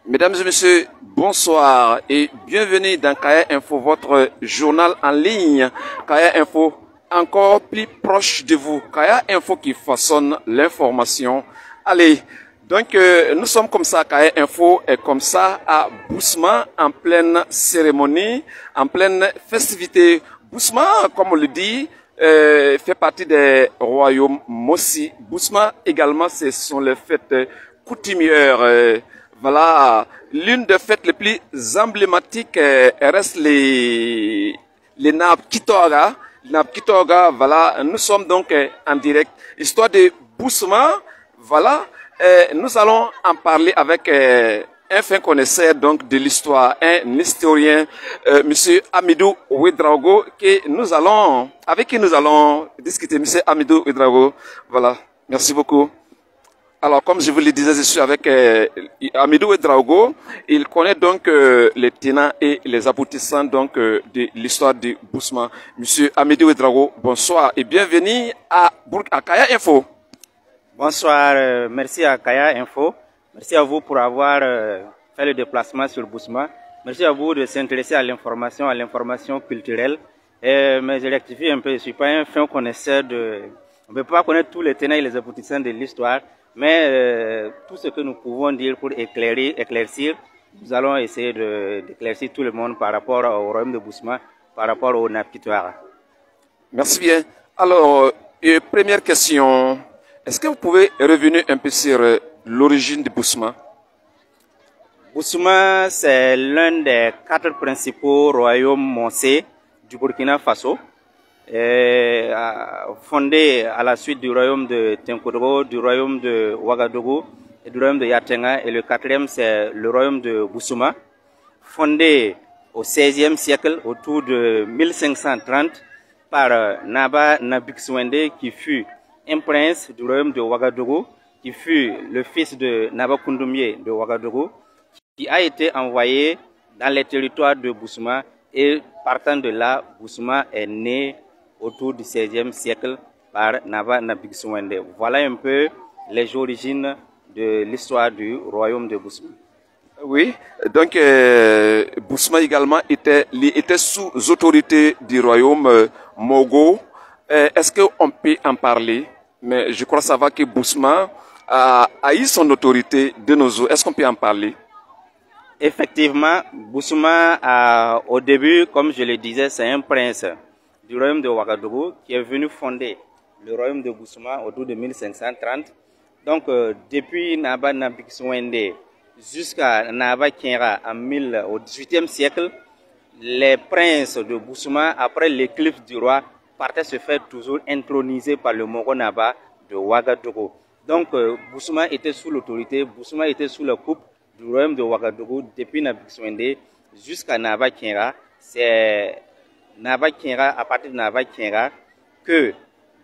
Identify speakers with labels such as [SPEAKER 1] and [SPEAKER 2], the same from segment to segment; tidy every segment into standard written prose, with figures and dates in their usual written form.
[SPEAKER 1] Mesdames et messieurs, bonsoir et bienvenue dans Kaya Info, votre journal en ligne. Kaya Info, encore plus proche de vous. Kaya Info qui façonne l'information. Allez, donc nous sommes comme ça, Kaya Info est comme ça à Bousma, en pleine cérémonie, en pleine festivité. Bousma, comme on le dit, fait partie des royaumes Mossi. Bousma également, ce sont les fêtes coutumières. Voilà, l'une des fêtes les plus emblématiques reste les Nab Kitora. Nab Kitora, voilà, nous sommes donc en direct. Histoire de Bousma, voilà, nous allons en parler avec un fin connaisseur donc de l'histoire, un historien, Monsieur Amidou Ouedraogo, avec qui nous allons discuter. Monsieur Amidou Ouedraogo, voilà, merci beaucoup. Alors, comme je vous le disais, je suis avec Amidou Ouedraogo. Il connaît donc les tenants et les aboutissants donc de l'histoire de Bousma. Monsieur Amidou Ouedraogo, bonsoir et bienvenue à Kaya Info.
[SPEAKER 2] Bonsoir, merci à Kaya Info. Merci à vous pour avoir fait le déplacement sur Bousma. Merci à vous de s'intéresser à l'information culturelle. Mais je rectifie un peu, je ne suis pas un fin connaisseur on ne peut pas connaître tous les tenants et les aboutissants de l'histoire. Mais tout ce que nous pouvons dire pour éclaircir, nous allons essayer d'éclaircir tout le monde par rapport au royaume de Bousma, par rapport au Nab Kitora.
[SPEAKER 1] Merci bien. Alors, première question, est-ce que vous pouvez revenir un peu sur l'origine de Bousma?
[SPEAKER 2] Bousma, c'est l'un des 4 principaux royaumes moncés du Burkina Faso. Fondé à la suite du royaume de Tenkodro, du royaume de Ouagadougou et du royaume de Yatenga. Et le 4e, c'est le royaume de Boussouma, fondé au XVIe siècle, autour de 1530, par Naba Nabixwende, qui fut un prince du royaume de Ouagadougou, qui fut le fils de Naba Koundoumie de Ouagadougou, qui a été envoyé dans les territoires de Boussouma. Et partant de là, Boussouma est né autour du XVIe siècle par Naba Nabixwende. Voilà un peu les origines de l'histoire du royaume de Boussouma.
[SPEAKER 1] Oui, donc Boussouma également était sous autorité du royaume Mogo. Est-ce qu'on peut en parler? Mais je crois savoir que Boussouma a eu son autorité de nos jours. Est-ce qu'on peut en parler?
[SPEAKER 2] Effectivement, Boussouma, au début, comme je le disais, c'est un prince du royaume de Ouagadougou qui est venu fonder le royaume de Boussouma autour de 1530. Donc, depuis Naba Nabixwende jusqu'à Naba Kenra au XVIIIe siècle, les princes de Boussouma, après l'éclipse du roi, partaient se faire toujours introniser par le Mogo Naba de Ouagadougou. Donc, Boussouma était sous l'autorité, Boussouma était sous la coupe du royaume de Ouagadougou depuis Nabixwende jusqu'à Naba Kenra. C'est Naba Kenra, à partir de Naba Kenra, que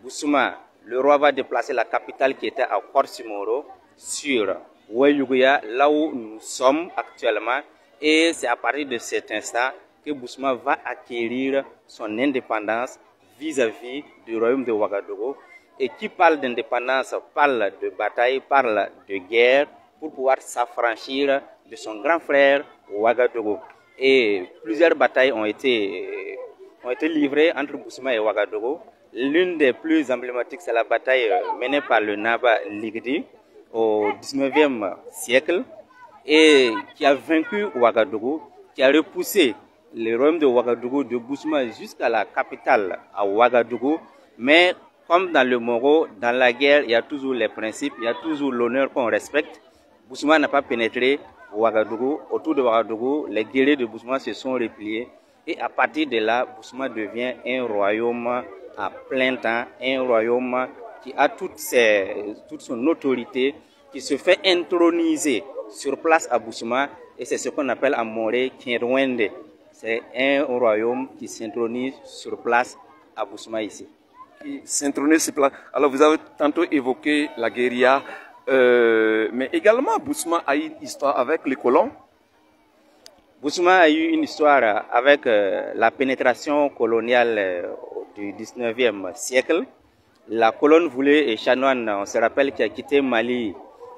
[SPEAKER 2] Boussouma, le roi, va déplacer la capitale qui était à Korsimoro sur Ouayouguya, là où nous sommes actuellement. Et c'est à partir de cet instant que Boussouma va acquérir son indépendance vis-à-vis du royaume de Ouagadougou. Et qui parle d'indépendance parle de bataille, parle de guerre pour pouvoir s'affranchir de son grand frère Ouagadougou. Et plusieurs batailles ont été livrées entre Boussouma et Ouagadougou. L'une des plus emblématiques, c'est la bataille menée par le Naba Ligdi au XIXe siècle et qui a vaincu Ouagadougou, qui a repoussé le royaume de Ouagadougou de Boussouma jusqu'à la capitale à Ouagadougou. Mais comme dans le Moro, dans la guerre, il y a toujours les principes, il y a toujours l'honneur qu'on respecte. Boussouma n'a pas pénétré Ouagadougou. Autour de Ouagadougou, les guerriers de Boussouma se sont repliés. Et à partir de là, Boussouma devient un royaume à plein temps, un royaume qui a toute son autorité, qui se fait introniser sur place à Boussouma. Et c'est ce qu'on appelle en Moré Kinrwende. C'est un royaume qui s'intronise sur place à Boussouma ici.
[SPEAKER 1] Qui s'intronise sur place. Alors vous avez tantôt évoqué la guérilla, mais également Boussouma a eu une histoire avec les colons.
[SPEAKER 2] Boussouma a eu une histoire avec la pénétration coloniale du 19e siècle. La colonne voulée et chanoine, on se rappelle, qui a quitté Mali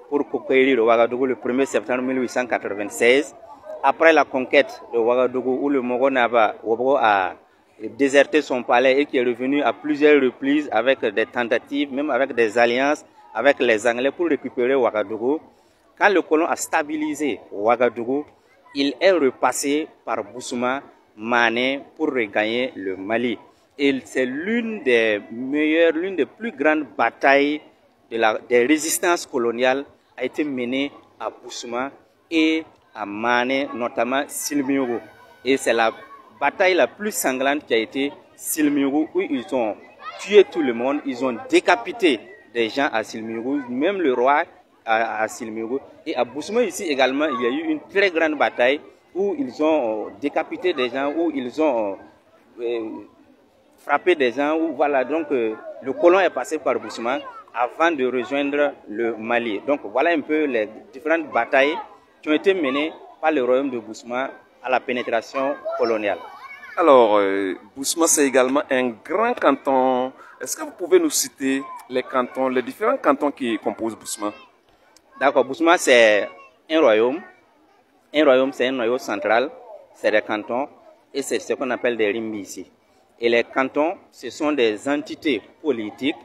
[SPEAKER 2] pour conquérir Ouagadougou le 1er septembre 1896. Après la conquête de Ouagadougou, où le Moro Naba Wobro a déserté son palais et qui est revenu à plusieurs reprises avec des tentatives, même avec des alliances avec les Anglais pour récupérer Ouagadougou. Quand le colon a stabilisé Ouagadougou, il est repassé par Boussouma Mané pour regagner le Mali. Et c'est l'une des meilleures, l'une des plus grandes batailles des résistances coloniales a été menée à Boussouma et à Mané, notamment Silmiogo. Et c'est la bataille la plus sanglante qui a été Silmiogo, où ils ont tué tout le monde, ils ont décapité des gens à Silmiogo, même le roi à Silmiogo. Et à Boussouma ici également, il y a eu une très grande bataille où ils ont décapité des gens, où ils ont frappé des gens, où voilà, donc le colon est passé par Boussouma avant de rejoindre le Mali. Donc voilà un peu les différentes batailles qui ont été menées par le royaume de Boussouma à la pénétration coloniale.
[SPEAKER 1] Alors, Boussouma, c'est également un grand canton. Est-ce que vous pouvez nous citer les cantons, les différents cantons qui composent Boussouma?
[SPEAKER 2] D'accord, Boussouma, c'est un royaume. Un royaume, c'est un noyau central, c'est des cantons, et c'est ce qu'on appelle des rimbi ici. Et les cantons, ce sont des entités politiques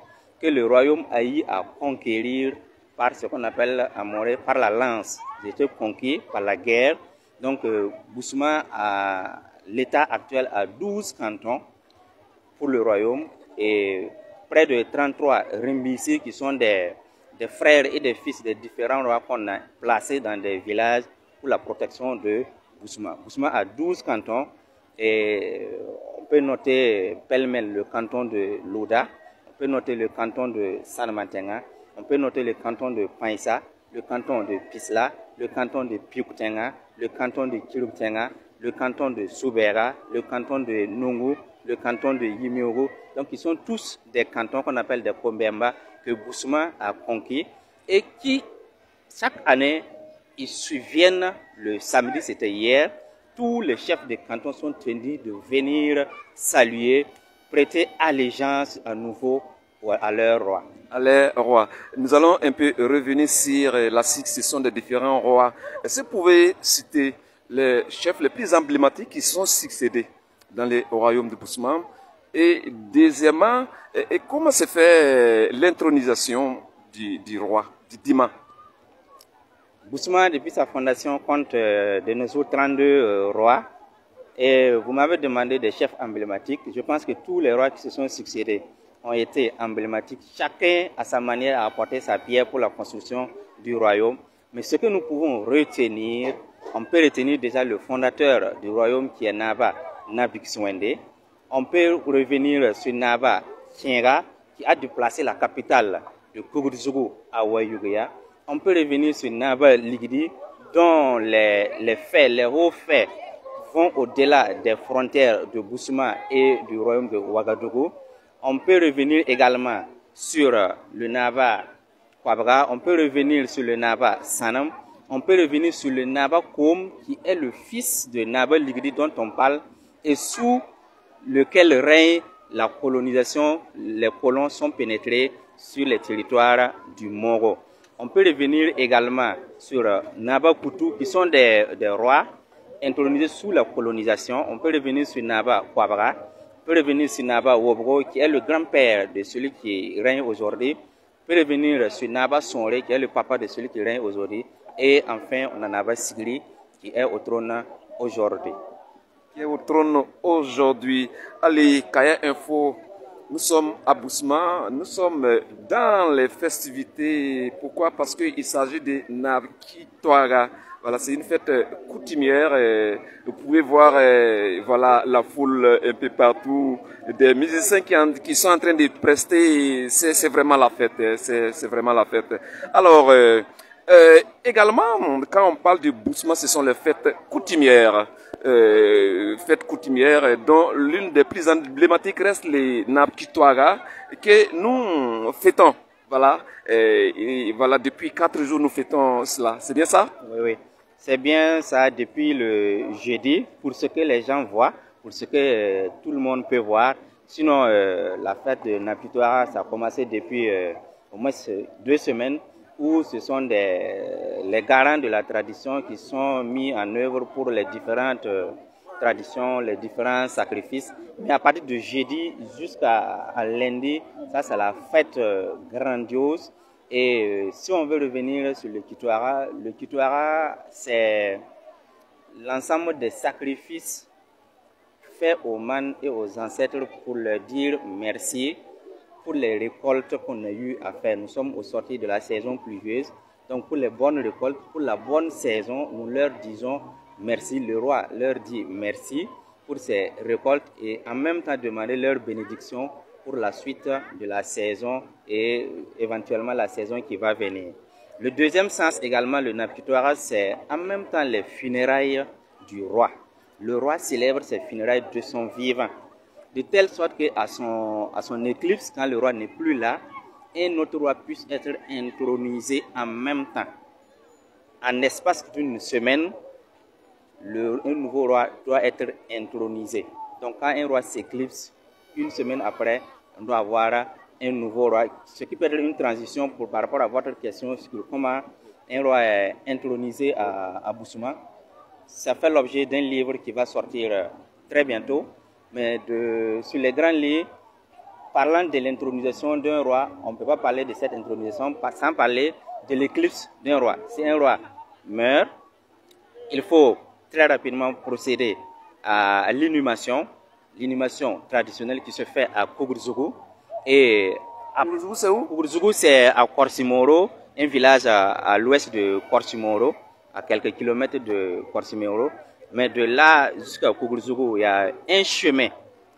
[SPEAKER 2] que le royaume a eu à conquérir par ce qu'on appelle à Morée, par la lance. Ils étaient conquis par la guerre. Donc, Boussouma, l'état actuel, a 12 cantons pour le royaume et près de 33 Rimbisi qui sont des frères et des fils des différents rois qu'on a placés dans des villages pour la protection de Boussouma. Boussouma a 12 cantons et on peut noter pêle-mêle le canton de Louda, on peut noter le canton de Sanmantenga, on peut noter le canton de Païssa, le canton de Pisla, le canton de Pioutenga, le canton de Kiruptenga, le canton de Soubera, le canton de Nungu, le canton de Yimiogo. Donc ils sont tous des cantons qu'on appelle des Kombemba que Boussouma a conquis et qui, chaque année, ils subviennent le samedi, c'était hier, tous les chefs de canton sont tenus de venir saluer, prêter allégeance à nouveau à leur roi.
[SPEAKER 1] À leur roi. Nous allons un peu revenir sur la succession des différents rois. Est-ce que vous pouvez citer les chefs les plus emblématiques qui sont succédés dans les royaumes de Boussouma? Et deuxièmement, et comment se fait l'intronisation du roi, du Dima?
[SPEAKER 2] Boussouma, depuis sa fondation, compte de nos jours 32 rois. Et vous m'avez demandé des chefs emblématiques. Je pense que tous les rois qui se sont succédés ont été emblématiques. Chacun, à sa manière, a apporté sa pierre pour la construction du royaume. Mais ce que nous pouvons retenir, on peut retenir déjà le fondateur du royaume qui est Naba, Nabixwende. On peut revenir sur Naba, Kienga, qui a déplacé la capitale de Kougouzougou à Wayugaya. On peut revenir sur Naba Ligidi, dont les faits, les hauts faits, vont au-delà des frontières de Boussouma et du royaume de Ouagadougou. On peut revenir également sur le Naba Kwabra, on peut revenir sur le Naba Sanam, on peut revenir sur le Naba Koum, qui est le fils de Naba Ligidi dont on parle, et sous lequel règne la colonisation, les colons sont pénétrés sur les territoires du Moro. On peut revenir également sur Naba Koutou, qui sont des rois intronisés sous la colonisation. On peut revenir sur Naba Kwabra, on peut revenir sur Naba Wobro, qui est le grand-père de celui qui règne aujourd'hui. On peut revenir sur Naba Sonré, qui est le papa de celui qui règne aujourd'hui. Et enfin, on a Naba Sigri, qui est au trône aujourd'hui.
[SPEAKER 1] Qui est au trône aujourd'hui. Allez, Kaya Info, nous sommes à Boussouma, nous sommes dans les festivités. Pourquoi? Parce qu'il s'agit de Nabkitouara. Voilà, c'est une fête coutumière. Vous pouvez voir voilà, la foule un peu partout, des musiciens qui sont en train de prester. C'est vraiment la fête. C'est vraiment la fête. Alors, également, quand on parle de Boussouma, ce sont les fêtes coutumières. Fêtes coutumières dont l'une des plus emblématiques reste les Nabkitouara que nous fêtons. Voilà, et voilà, depuis 4 jours nous fêtons cela. C'est bien ça?
[SPEAKER 2] Oui, oui. C'est bien ça depuis le jeudi, pour ce que les gens voient, pour ce que tout le monde peut voir. Sinon, la fête de Nabkitouara, ça a commencé depuis au moins 2 semaines. où ce sont les garants de la tradition qui sont mis en œuvre pour les différentes traditions, les différents sacrifices. Mais à partir de jeudi jusqu'à lundi, ça c'est la fête grandiose. Et si on veut revenir sur le Kitwara c'est l'ensemble des sacrifices faits aux mânes et aux ancêtres pour leur dire merci pour les récoltes qu'on a eu à faire. Nous sommes au sortir de la saison pluvieuse, donc pour les bonnes récoltes, pour la bonne saison, nous leur disons merci. Le roi leur dit merci pour ces récoltes et en même temps demander leur bénédiction pour la suite de la saison et éventuellement la saison qui va venir. Le deuxième sens également, le Napkitwara, c'est en même temps les funérailles du roi. Le roi célèbre ses funérailles de son vivant, de telle sorte qu'à son éclipse, quand le roi n'est plus là, un autre roi puisse être intronisé en même temps. En l'espace d'une semaine, un nouveau roi doit être intronisé. Donc quand un roi s'éclipse, une semaine après, on doit avoir un nouveau roi. Ce qui peut être une transition par rapport à votre question sur comment un roi est intronisé à Bousouma. Ça fait l'objet d'un livre qui va sortir très bientôt. Mais sur les grands lits, parlant de l'intronisation d'un roi, on ne peut pas parler de cette intronisation sans parler de l'éclipse d'un roi. Si un roi meurt, il faut très rapidement procéder à l'inhumation traditionnelle qui se fait à Kougourzougou. Et
[SPEAKER 1] Kougourzougou, c'est où?
[SPEAKER 2] Kougourzougou, c'est à Korsimoro, un village à l'ouest de Korsimoro, à quelques kilomètres de Korsimoro. Mais de là jusqu'à Kougourzougou, il y a un chemin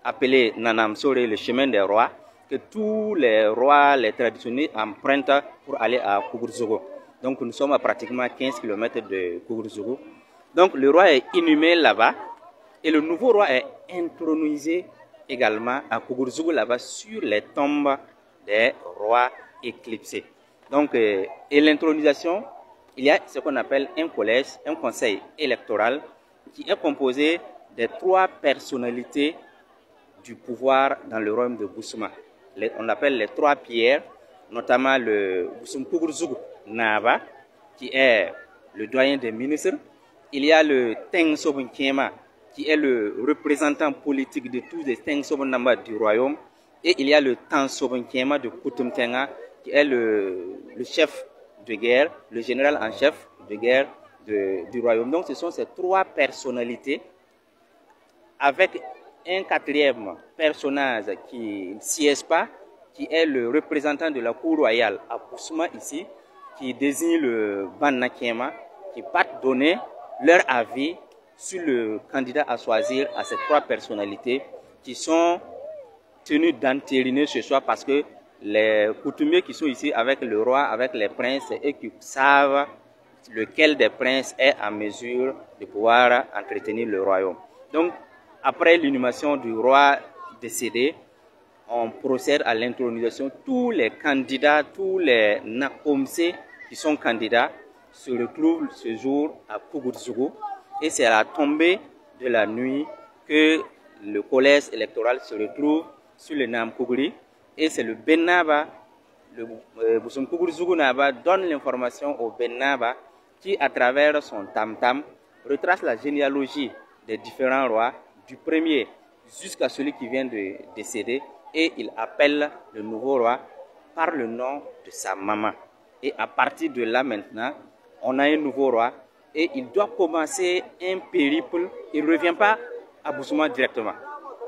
[SPEAKER 2] appelé Nanamsore, le chemin des rois, que tous les rois, les traditionnels empruntent pour aller à Kougourzougou. Donc nous sommes à pratiquement 15 km de Kougourzougou. Donc le roi est inhumé là-bas et le nouveau roi est intronisé également à Kougourzougou là-bas sur les tombes des rois éclipsés. Donc, et l'intronisation, il y a ce qu'on appelle un collège, un conseil électoral qui est composé des 3 personnalités du pouvoir dans le royaume de Bousouma. On appelle les 3 pierres, notamment le Boussoum Kougourzougou Naba, qui est le doyen des ministres. Il y a le Teng Sobon Kiema, qui est le représentant politique de tous les Teng Sobon Namba du royaume. Et il y a le Tan Sobon Kiema de Koutoum Tenga, qui est le chef de guerre, le général en chef de guerre du royaume. Donc ce sont ces 3 personnalités avec un 4e personnage qui ne siège pas, qui est le représentant de la cour royale à Bousouma ici, qui désigne le Banna Kiema, qui partent donner leur avis sur le candidat à choisir à ces 3 personnalités qui sont tenus d'entériner ce soir parce que les coutumiers qui sont ici avec le roi, avec les princes, c'est eux qui savent lequel des princes est en mesure de pouvoir entretenir le royaume. Donc, après l'inhumation du roi décédé, on procède à l'intronisation. Tous les candidats, tous les Nakomsé qui sont candidats se retrouvent ce jour à Kougourzougou. Et c'est à la tombée de la nuit que le collège électoral se retrouve sur le Nam Kougouri. Et c'est le Bennaba, le Boussoum Kougourzougou Naba, donne l'information au Bennaba qui, à travers son tam-tam, retrace la généalogie des différents rois, du premier jusqu'à celui qui vient de décéder, et il appelle le nouveau roi par le nom de sa maman. Et à partir de là maintenant, on a un nouveau roi et il doit commencer un périple. Il ne revient pas à Bousouma directement.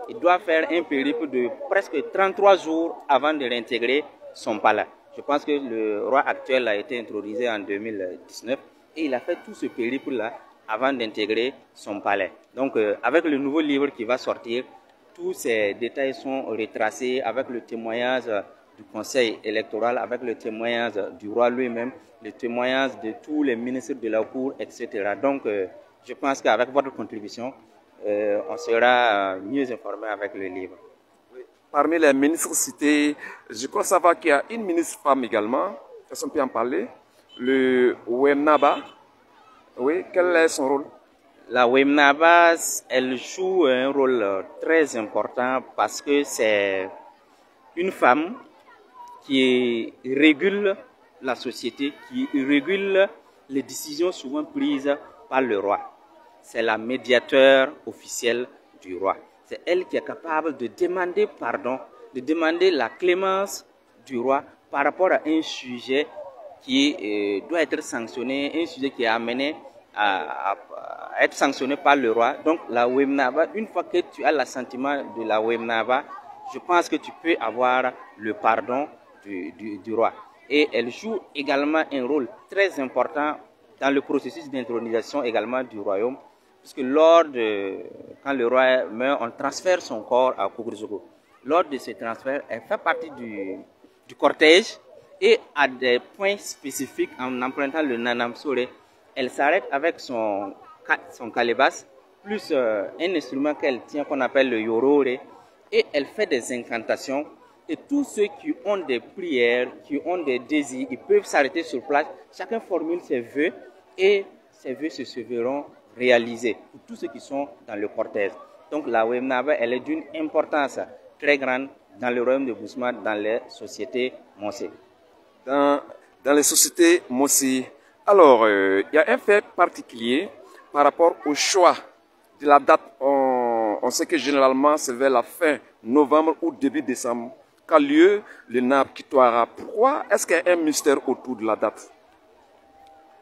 [SPEAKER 2] Il doit faire un périple de presque 33 jours avant de réintégrer son palais. Je pense que le roi actuel a été intronisé en 2019 et il a fait tout ce périple-là avant d'intégrer son palais. Donc, avec le nouveau livre qui va sortir, tous ces détails sont retracés avec le témoignage du conseil électoral, avec le témoignage du roi lui-même, le témoignage de tous les ministres de la cour, etc. Donc, je pense qu'avec votre contribution, on sera mieux informé avec le livre.
[SPEAKER 1] Parmi les ministres cités, je crois savoir qu'il y a une ministre femme également. Est-ce qu'on peut en parler? Le Wemnaba. Oui, quel est son rôle?
[SPEAKER 2] La Wemnaba, elle joue un rôle très important parce que c'est une femme qui régule la société qui régule les décisions souvent prises par le roi. C'est la médiateur officielle du roi. C'est elle qui est capable de demander pardon, de demander la clémence du roi par rapport à un sujet qui doit être sanctionné, un sujet qui est amené à être sanctionné par le roi. Donc la Wemnaba, une fois que tu as l'assentiment de la Wemnaba, je pense que tu peux avoir le pardon du roi. Et elle joue également un rôle très important dans le processus d'intronisation également du royaume, puisque quand le roi meurt, on transfère son corps à Kogurzoko. Lors de ce transfert, elle fait partie du cortège et à des points spécifiques, en empruntant le Nanam Sore, elle s'arrête avec son calebasse, plus un instrument qu'elle tient qu'on appelle le Yorore, et elle fait des incantations. Et tous ceux qui ont des prières, qui ont des désirs, ils peuvent s'arrêter sur place. Chacun formule ses vœux et ces vœux se verront réalisés pour tous ceux qui sont dans le cortège. Donc la Wemnaba, elle est d'une importance très grande dans le royaume de Boussouma, dans les sociétés Mossé.
[SPEAKER 1] Dans les sociétés Mossé. Alors, il y a un fait particulier par rapport au choix de la date. On sait que généralement, c'est vers la fin novembre ou début décembre qu'a lieu le Nab Kitwara. Pourquoi est-ce qu'il y a un mystère autour de la date?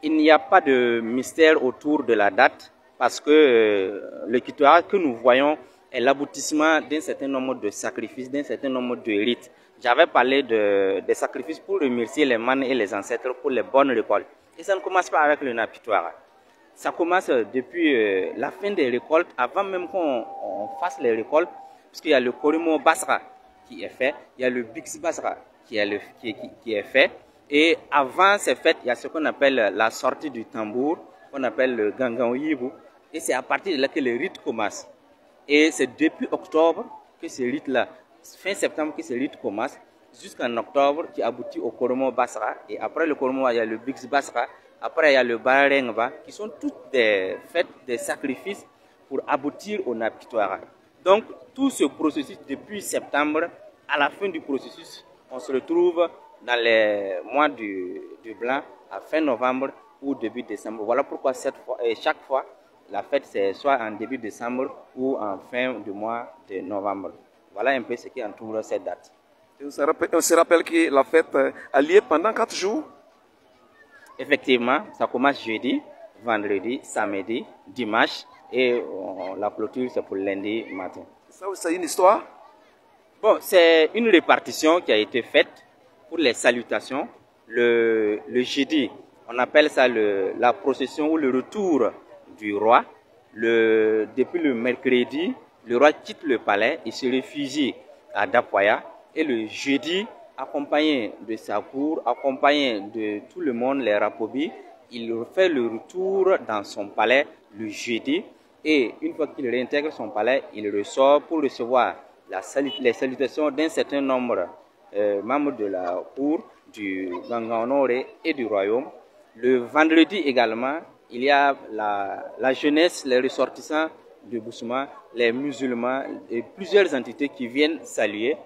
[SPEAKER 2] Il n'y a pas de mystère autour de la date parce que le Kitwara que nous voyons est l'aboutissement d'un certain nombre de sacrifices, d'un certain nombre de rites. J'avais parlé des sacrifices pour remercier les mânes et les ancêtres pour les bonnes récoltes. Et ça ne commence pas avec le Nab Kitwara. Ça commence depuis la fin des récoltes, avant même qu'on fasse les récoltes, puisqu'il y a le Korimo Basra qui est fait, il y a le Bix Basra qui est fait, et avant ces fêtes, il y a ce qu'on appelle la sortie du tambour, qu'on appelle le Gangan Yibu, et c'est à partir de là que les rites commencent. Et c'est depuis octobre que ces rites-là, fin septembre que ces rites commencent, jusqu'en octobre qui aboutit au Korimo Basra, et après le Korimo, il y a le Bix Basra. Après, il y a le Barengba, qui sont toutes des fêtes, des sacrifices pour aboutir au Nab Kitwara. Donc, tout ce processus, depuis septembre, à la fin du processus, on se retrouve dans les mois du blanc, à fin novembre ou début décembre. Voilà pourquoi chaque fois, la fête, c'est soit en début décembre ou en fin du mois de novembre. Voilà un peu ce qui entoure cette date.
[SPEAKER 1] On se rappelle que la fête a lieu pendant 4 jours.
[SPEAKER 2] Effectivement, ça commence jeudi, vendredi, samedi, dimanche et la clôture c'est pour lundi matin.
[SPEAKER 1] Ça aussi, c'est une histoire?
[SPEAKER 2] Bon, c'est une répartition qui a été faite pour les salutations. Le jeudi, on appelle ça la procession ou le retour du roi. Depuis le mercredi, le roi quitte le palais et se réfugie à Dapoya. Et le jeudi, accompagné de sa cour, accompagné de tout le monde, les Rapobi, il fait le retour dans son palais le jeudi. Et une fois qu'il réintègre son palais, il ressort pour recevoir les salutations d'un certain nombre de membres de la cour, du Ganganore et du royaume. Le vendredi également, il y a la jeunesse, les ressortissants de Boussouma, les musulmans et plusieurs entités qui viennent saluer.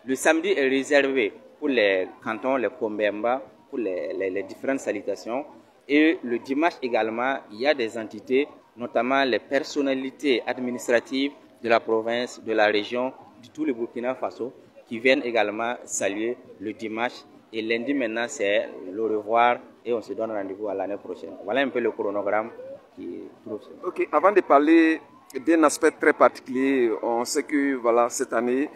[SPEAKER 2] Le samedi est réservé pour les cantons, les Kombemba, pour les différentes salutations. Et le dimanche également, il y a des entités, notamment les personnalités administratives de la province, de la région, de tout le Burkina Faso, qui viennent également saluer le dimanche. Et lundi maintenant, c'est le revoir et on se donne rendez-vous à l'année prochaine. Voilà un peu le chronogramme qui trouve.
[SPEAKER 1] Ok, avant de parler d'un aspect très particulier, on sait que voilà, cette année,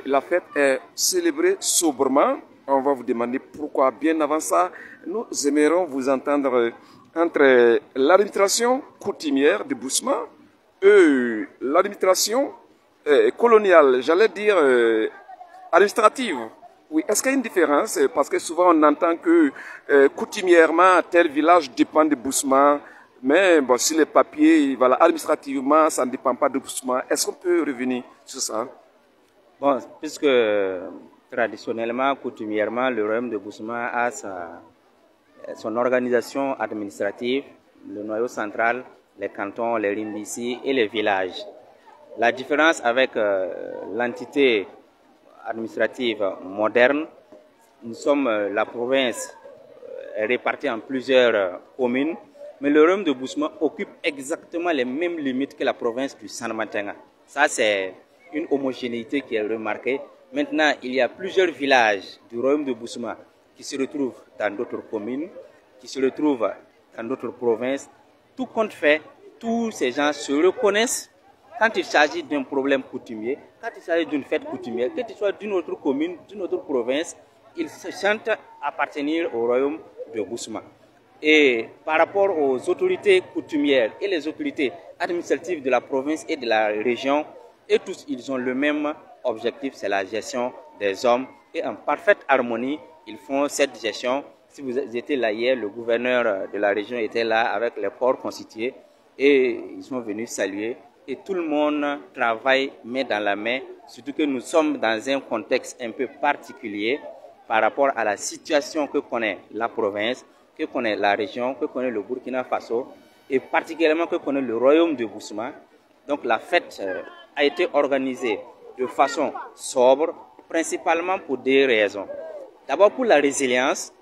[SPEAKER 1] la fête est célébrée sobrement. On va vous demander pourquoi. Bien avant ça, nous aimerions vous entendre entre l'administration coutumière de Boussouma et l'administration coloniale, j'allais dire administrative. Oui, est-ce qu'il y a une différence? Parce que souvent on entend que coutumièrement tel village dépend de Boussouma, mais bon, si les papiers, voilà, administrativement, ça ne dépend pas de Boussouma. Est-ce qu'on peut revenir sur ça?
[SPEAKER 2] Bon, puisque traditionnellement, coutumièrement, le royaume de Boussouma a son organisation administrative, le noyau central, les cantons, les rimbissi et les villages. La différence avec l'entité administrative moderne, nous sommes la province est réparti en plusieurs communes, mais le royaume de Boussouma occupe exactement les mêmes limites que la province du San-Matenga. Ça, c'est une homogénéité qui est remarquée. Maintenant, il y a plusieurs villages du royaume de Boussouma qui se retrouvent dans d'autres communes, qui se retrouvent dans d'autres provinces. Tout compte fait, tous ces gens se reconnaissent quand il s'agit d'un problème coutumier, quand il s'agit d'une fête coutumière, que ce soit d'une autre commune, d'une autre province, ils se sentent appartenir au royaume de Boussouma. Et par rapport aux autorités coutumières et les autorités administratives de la province et de la région, et tous ils ont le même objectif, c'est la gestion des hommes. Et en parfaite harmonie, ils font cette gestion. Si vous étiez là hier, le gouverneur de la région était là avec les corps constitués et ils sont venus saluer. Et tout le monde travaille main dans la main, surtout que nous sommes dans un contexte un peu particulier par rapport à la situation que connaît la province, que connaît la région, que connaît le Burkina Faso et particulièrement que connaît le royaume de Boussouma. Donc la fête a été organisée de façon sobre, principalement pour deux raisons. D'abord pour la résilience,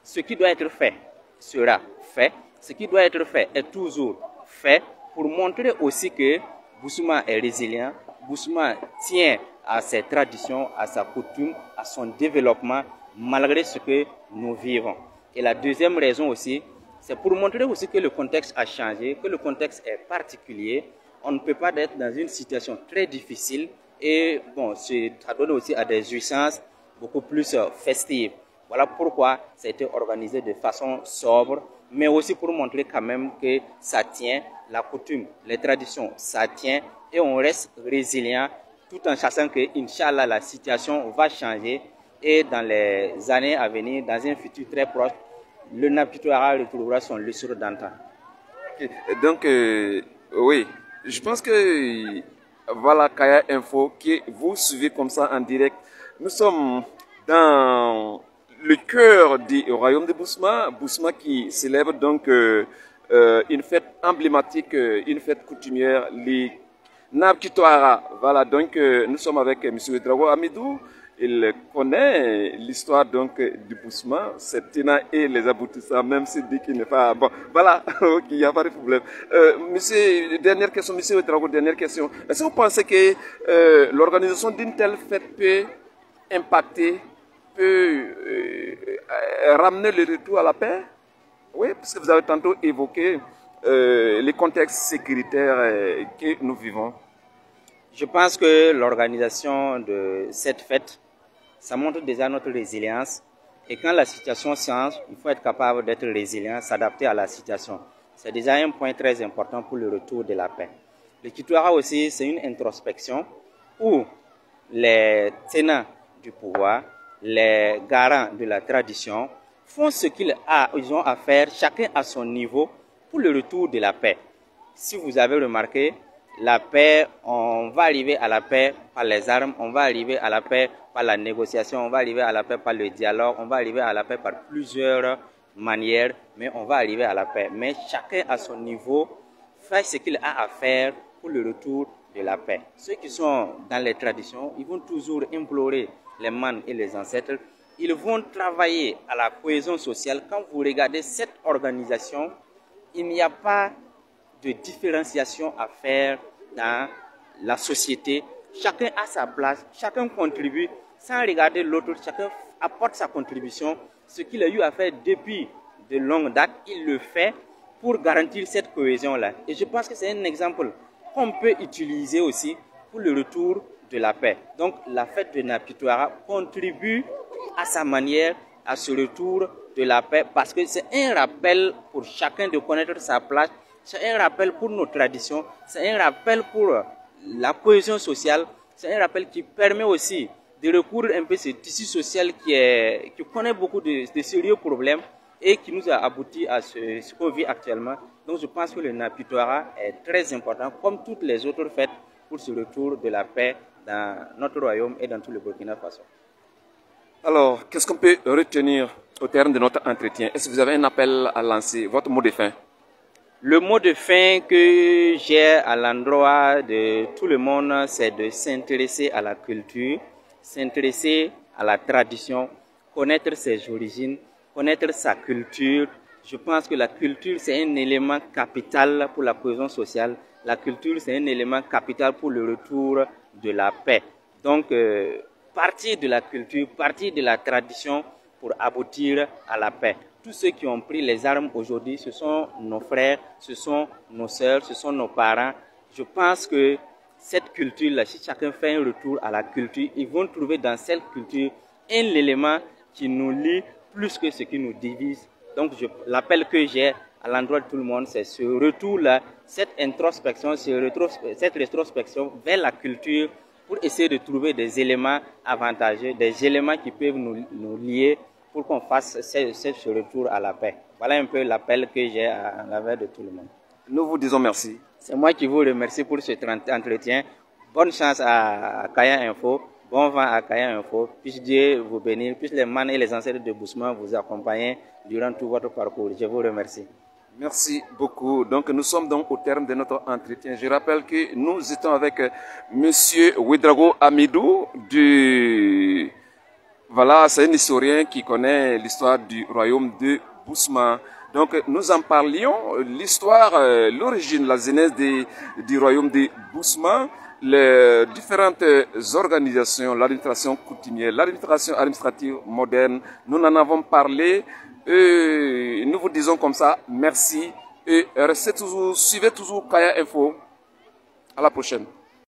[SPEAKER 2] ce qui doit être fait sera fait, ce qui doit être fait est toujours fait, pour montrer aussi que Boussouma est résilient, Boussouma tient à ses traditions, à sa coutume, à son développement, malgré ce que nous vivons. Et la deuxième raison aussi, c'est pour montrer aussi que le contexte a changé, que le contexte est particulier. On ne peut pas être dans une situation très difficile et bon, ça donne aussi à des jouissances beaucoup plus festives. Voilà pourquoi ça a été organisé de façon sobre, mais aussi pour montrer quand même que ça tient, la coutume, les traditions, ça tient et on reste résilient tout en sachant que, Inch'Allah, la situation va changer et dans les années à venir, dans un futur très proche, le Napitouara retrouvera son lustre d'antan.
[SPEAKER 1] Donc, oui, je pense que voilà Kaya Info qui vous suivez comme ça en direct. Nous sommes dans le cœur du royaume de Boussouma, Boussouma qui célèbre donc une fête emblématique, une fête coutumière, les Napitouara. Voilà, donc nous sommes avec M. Ouedraogo Amidou. Il connaît l'histoire donc du Boussouma, ses tenants et les aboutissants, même s'il dit qu'il n'est pas bon. Voilà, ok, il n'y a pas de problème. Monsieur, dernière question, Monsieur Ouedraogo, dernière question. Est-ce que vous pensez que l'organisation d'une telle fête peut impacter, peut ramener le retour à la paix? Oui, parce que vous avez tantôt évoqué les contextes sécuritaires que nous vivons.
[SPEAKER 2] Je pense que l'organisation de cette fête, ça montre déjà notre résilience. Et quand la situation change, il faut être capable d'être résilient, s'adapter à la situation. C'est déjà un point très important pour le retour de la paix. Le Kitouara aussi, c'est une introspection où les tenants du pouvoir, les garants de la tradition, font ce qu'ils ont à faire, chacun à son niveau, pour le retour de la paix. Si vous avez remarqué, la paix, on va arriver à la paix par les armes, on va arriver à la paix par la négociation, on va arriver à la paix par le dialogue, on va arriver à la paix par plusieurs manières, mais on va arriver à la paix. Mais chacun à son niveau fait ce qu'il a à faire pour le retour de la paix. Ceux qui sont dans les traditions, ils vont toujours implorer les mânes et les ancêtres, ils vont travailler à la cohésion sociale. Quand vous regardez cette organisation, il n'y a pas de différenciation à faire dans la société. Chacun a sa place, chacun contribue sans regarder l'autre, chacun apporte sa contribution. Ce qu'il a eu à faire depuis de longue date, il le fait pour garantir cette cohésion-là. Et je pense que c'est un exemple qu'on peut utiliser aussi pour le retour de la paix. Donc la fête de Napitouara contribue à sa manière à ce retour de la paix parce que c'est un rappel pour chacun de connaître sa place. C'est un rappel pour nos traditions, c'est un rappel pour la cohésion sociale, c'est un rappel qui permet aussi de recourir un peu ce tissu social qui connaît beaucoup de sérieux problèmes et qui nous a abouti à ce qu'on vit actuellement. Donc je pense que le Napitouara est très important, comme toutes les autres fêtes, pour ce retour de la paix dans notre royaume et dans tout le Burkina Faso.
[SPEAKER 1] Alors, qu'est-ce qu'on peut retenir au terme de notre entretien? Est-ce que vous avez un appel à lancer, votre mot de fin?
[SPEAKER 2] Le mot de fin que j'ai à l'endroit de tout le monde, c'est de s'intéresser à la culture, s'intéresser à la tradition, connaître ses origines, connaître sa culture. Je pense que la culture, c'est un élément capital pour la cohésion sociale. La culture, c'est un élément capital pour le retour de la paix. Donc, partir de la culture, partir de la tradition pour aboutir à la paix. Tous ceux qui ont pris les armes aujourd'hui, ce sont nos frères, ce sont nos sœurs, ce sont nos parents. Je pense que cette culture-là, si chacun fait un retour à la culture, ils vont trouver dans cette culture un élément qui nous lie plus que ce qui nous divise. Donc, l'appel que j'ai à l'endroit de tout le monde, c'est ce retour-là, cette introspection, cette rétrospection vers la culture pour essayer de trouver des éléments avantageux, des éléments qui peuvent nous lier pour qu'on fasse ce retour à la paix. Voilà un peu l'appel que j'ai à l'envers de tout le monde.
[SPEAKER 1] Nous vous disons merci.
[SPEAKER 2] C'est moi qui vous remercie pour cet entretien. Bonne chance à Kaya Info. Bon vent à Kaya Info. Puisse Dieu vous bénir. Puisse les manes et les ancêtres de Boussouma vous accompagner durant tout votre parcours. Je vous remercie.
[SPEAKER 1] Merci beaucoup. Donc, nous sommes donc au terme de notre entretien. Je rappelle que nous étions avec Monsieur Ouedraogo Amidou du... Voilà, c'est un historien qui connaît l'histoire du royaume de Boussouma. Donc, nous en parlions, l'histoire, l'origine, la genèse du royaume de Boussouma, les différentes organisations, l'administration coutumière, l'administration administrative moderne. Nous en avons parlé. Nous vous disons comme ça, merci. Et restez toujours, suivez toujours Kaya Info. À la prochaine.